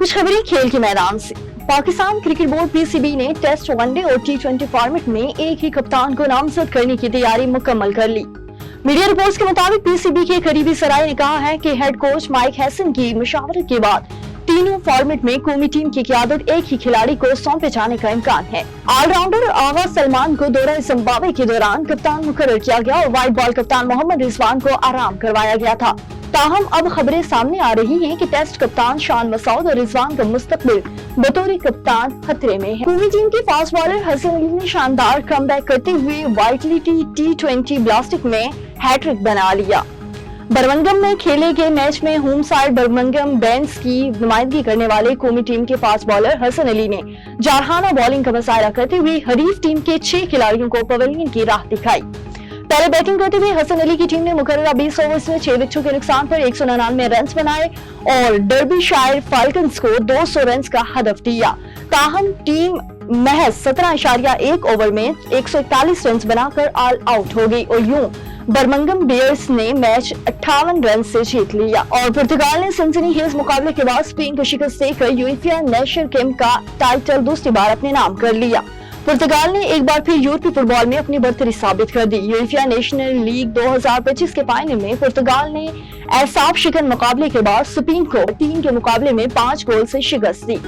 कुछ खबरें खेल के मैदान से। पाकिस्तान क्रिकेट बोर्ड पीसीबी ने टेस्ट, वनडे और टी20 फॉर्मेट में एक ही कप्तान को नामजद करने की तैयारी मुकम्मल कर ली। मीडिया रिपोर्ट्स के मुताबिक पीसीबी के करीबी सराय ने कहा है कि हेड कोच माइक हैसन की मशावरत के बाद तीनों फॉर्मेट में कौमी टीम की क़ियादत एक ही खिलाड़ी को सौंपे जाने का इम्कान है। ऑलराउंडर आगा सलमान को दौरा जिम्बाब्वे के दौरान कप्तान मुकर्रर किया गया और व्हाइट बॉल कप्तान मोहम्मद रिजवान को आराम करवाया गया था। ताहम अब खबरें सामने आ रही हैं कि टेस्ट कप्तान शान मसूद और रिजवान का मुस्तकबिल बतौर कप्तान खतरे में है। कौमी टीम के फास्ट बॉलर हसन अली ने शानदार कमबैक करते हुए वाइटलिटी टी20 ब्लास्टिक में हैट्रिक बना लिया। बर्मिंघम में खेले गए मैच में होम साइड बर्मिंघम बेंस की नुमाइंदगी करने वाले कौमी टीम के फास्ट बॉलर हसन अली ने जारहाना बॉलिंग का मुजाहरा करते हुए हरीफ टीम के 6 खिलाड़ियों को पवेलियन की राह दिखाई। पहले बैटिंग करते हुए हसन अली की टीम ने मुकर्ररा 20 ओवर्स में 6 विकेटों के नुकसान पर 199 रन बनाए और डर्बीशायर फाल्कन्स को 200 रन का हदफ दिया। ताहम टीम महज 17.1 ओवर में 141 रन बनाकर ऑल आउट हो गई और यूं बर्मिंघम बियर्स ने मैच 58 रन से जीत लिया। और पुर्तगाल ने सनसनीखेज मुकाबले के बाद स्पेन को शिकस्त देकर यूएफए नेशनल गेम का टाइटल दूसरी बार अपने नाम कर लिया। पुर्तगाल ने एक बार फिर यूरोपीय फुटबॉल में अपनी बर्तरी साबित कर दी। यूएफए नेशनल लीग 2025 के फाइनल में पुर्तगाल ने एहसाब शिकन मुकाबले के बाद स्पेन को 3 के मुकाबले में 5 गोल से शिकस्त दी।